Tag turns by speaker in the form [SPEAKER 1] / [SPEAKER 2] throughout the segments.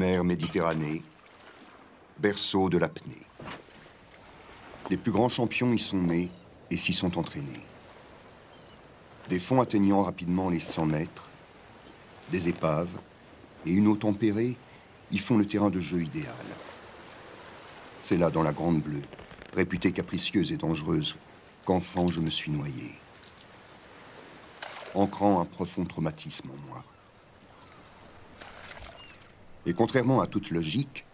[SPEAKER 1] mer Méditerranée, berceau de l'apnée. Les plus grands champions y sont nés et s'y sont entraînés. Des fonds atteignant rapidement les 100 mètres, des épaves et une eau tempérée y font le terrain de jeu idéal. C'est là, dans la Grande Bleue, réputée capricieuse et dangereuse, qu'enfant je me suis noyé, ancrant un profond traumatisme en moi. Et contrairement à toute logique,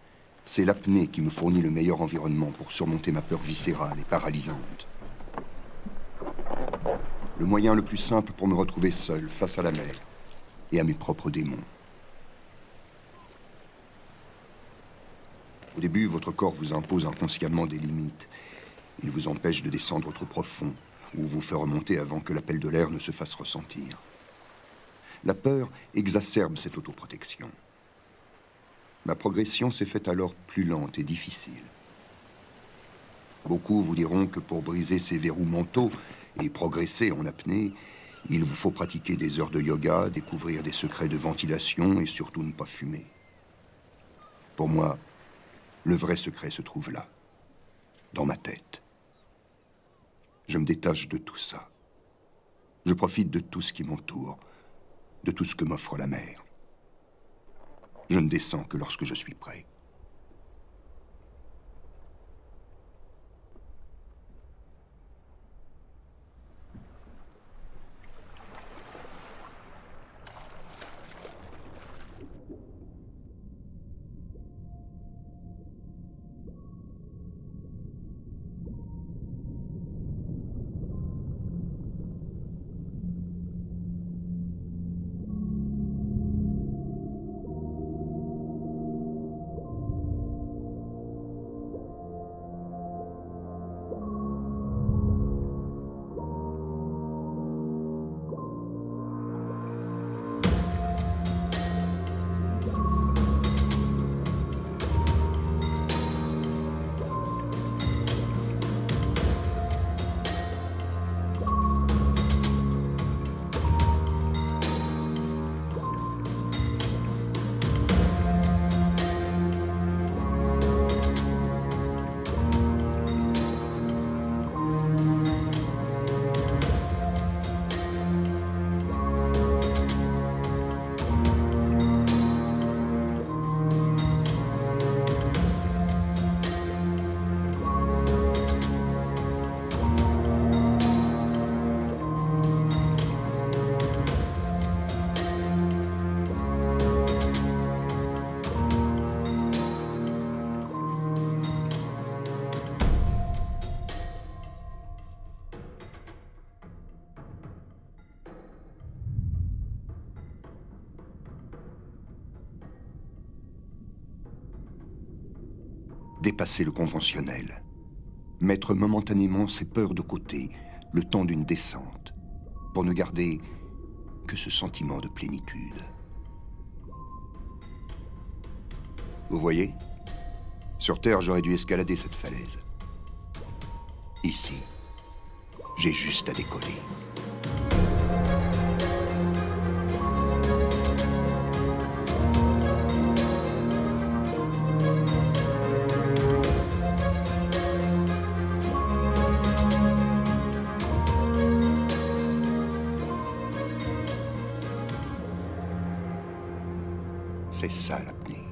[SPEAKER 1] c'est l'apnée qui me fournit le meilleur environnement pour surmonter ma peur viscérale et paralysante. Le moyen le plus simple pour me retrouver seul face à la mer et à mes propres démons. Au début, votre corps vous impose inconsciemment des limites. Il vous empêche de descendre trop profond ou vous fait remonter avant que l'appel de l'air ne se fasse ressentir. La peur exacerbe cette autoprotection. Ma progression s'est faite alors plus lente et difficile. Beaucoup vous diront que pour briser ces verrous mentaux et progresser en apnée, il vous faut pratiquer des heures de yoga, découvrir des secrets de ventilation et surtout ne pas fumer. Pour moi, le vrai secret se trouve là, dans ma tête. Je me détache de tout ça. Je profite de tout ce qui m'entoure, de tout ce que m'offre la mer. Je ne descends que lorsque je suis prêt. Dépasser le conventionnel, mettre momentanément ses peurs de côté, le temps d'une descente, pour ne garder que ce sentiment de plénitude. Vous voyez, sur Terre, j'aurais dû escalader cette falaise. Ici, j'ai juste à décoller. C'est ça l'apnée.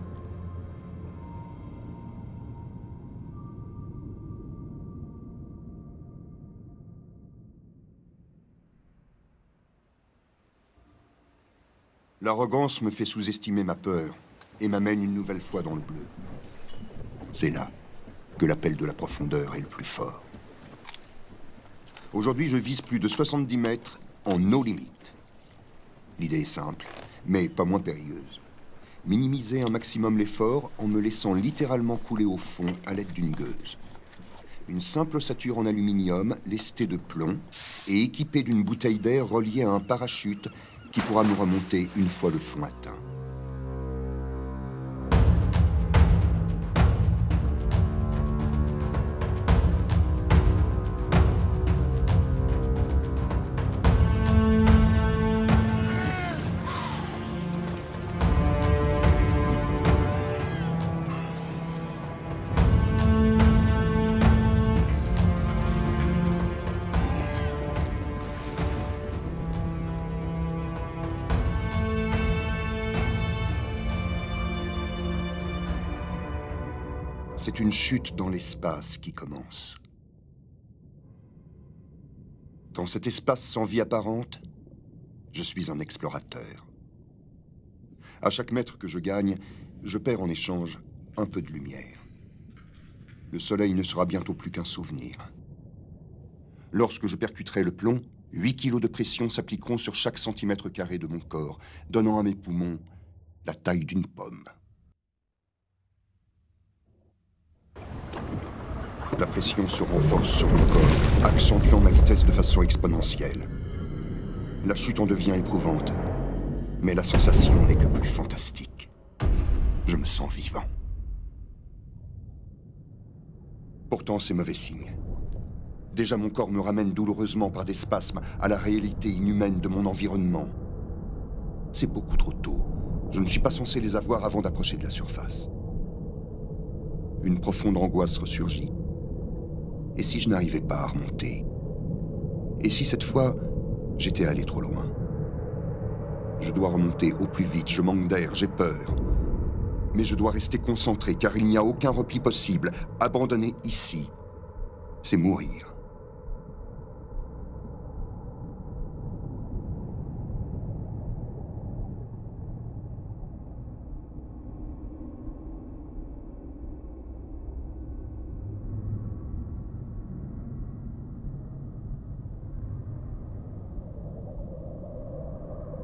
[SPEAKER 1] L'arrogance me fait sous-estimer ma peur et m'amène une nouvelle fois dans le bleu. C'est là que l'appel de la profondeur est le plus fort. Aujourd'hui, je vise plus de 70 mètres en no limite. L'idée est simple, mais pas moins périlleuse. Minimiser un maximum l'effort en me laissant littéralement couler au fond à l'aide d'une gueuse. Une simple ossature en aluminium lestée de plomb et équipée d'une bouteille d'air reliée à un parachute qui pourra nous remonter une fois le fond atteint. C'est une chute dans l'espace qui commence. Dans cet espace sans vie apparente, je suis un explorateur. À chaque mètre que je gagne, je perds en échange un peu de lumière. Le soleil ne sera bientôt plus qu'un souvenir. Lorsque je percuterai le plomb, 8 kilos de pression s'appliqueront sur chaque centimètre carré de mon corps, donnant à mes poumons la taille d'une pomme. La pression se renforce sur mon corps, accentuant ma vitesse de façon exponentielle. La chute en devient éprouvante, mais la sensation n'est que plus fantastique. Je me sens vivant. Pourtant, c'est mauvais signe. Déjà, mon corps me ramène douloureusement par des spasmes à la réalité inhumaine de mon environnement. C'est beaucoup trop tôt. Je ne suis pas censé les avoir avant d'approcher de la surface. Une profonde angoisse ressurgit. Et si je n'arrivais pas à remonter? Et si cette fois, j'étais allé trop loin? Je dois remonter au plus vite, je manque d'air, j'ai peur. Mais je dois rester concentré, car il n'y a aucun repli possible. Abandonner ici, c'est mourir.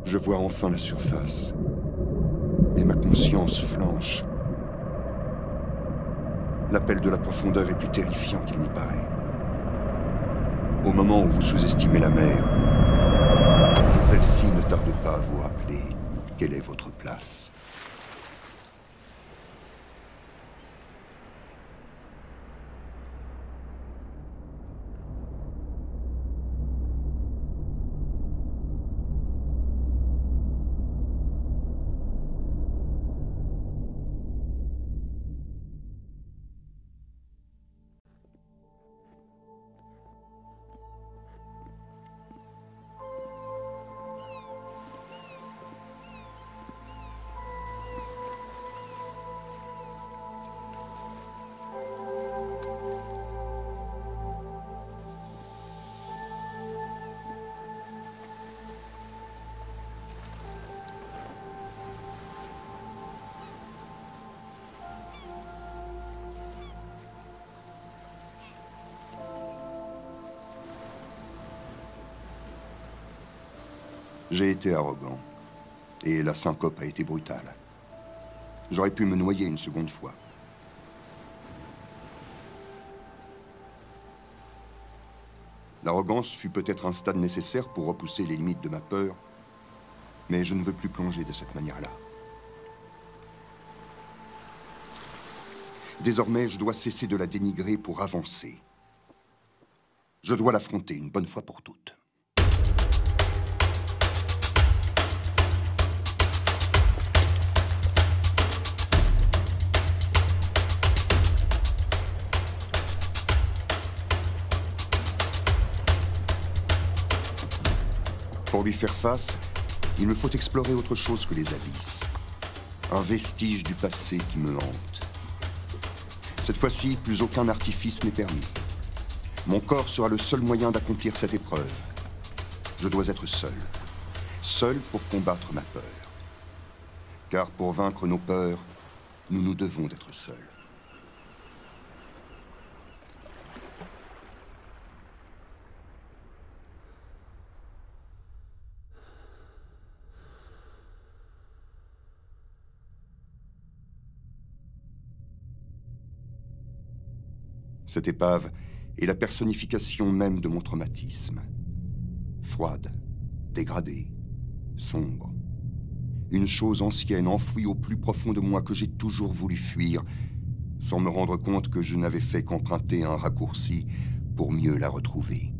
[SPEAKER 1] Je vois enfin la surface. Mais ma conscience flanche. L'appel de la profondeur est plus terrifiant qu'il n'y paraît. Au moment où vous sous-estimez la mer, celle-ci ne tarde pas à vous rappeler quelle est votre place. J'ai été arrogant, et la syncope a été brutale. J'aurais pu me noyer une seconde fois. L'arrogance fut peut-être un stade nécessaire pour repousser les limites de ma peur, mais je ne veux plus plonger de cette manière-là. Désormais, je dois cesser de la dénigrer pour avancer. Je dois l'affronter une bonne fois pour toutes. Pour lui faire face, il me faut explorer autre chose que les abysses. Un vestige du passé qui me hante. Cette fois-ci, plus aucun artifice n'est permis. Mon corps sera le seul moyen d'accomplir cette épreuve. Je dois être seul. Seul pour combattre ma peur. Car pour vaincre nos peurs, nous nous devons d'être seuls. Cette épave est la personnification même de mon traumatisme. Froide, dégradée, sombre. Une chose ancienne enfouie au plus profond de moi que j'ai toujours voulu fuir, sans me rendre compte que je n'avais fait qu'emprunter un raccourci pour mieux la retrouver.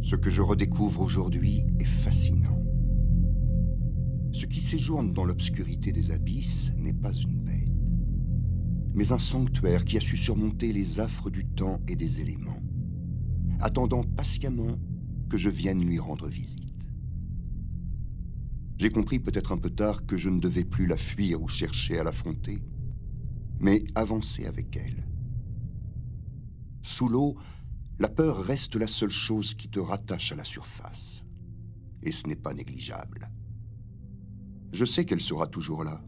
[SPEAKER 1] Ce que je redécouvre aujourd'hui est fascinant. Ce qui séjourne dans l'obscurité des abysses n'est pas une bête, mais un sanctuaire qui a su surmonter les affres du temps et des éléments, attendant patiemment que je vienne lui rendre visite. J'ai compris peut-être un peu tard que je ne devais plus la fuir ou chercher à l'affronter, mais avancer avec elle. Sous l'eau, la peur reste la seule chose qui te rattache à la surface. Et ce n'est pas négligeable. Je sais qu'elle sera toujours là,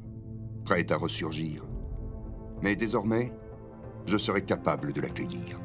[SPEAKER 1] prête à ressurgir. Mais désormais, je serai capable de l'accueillir.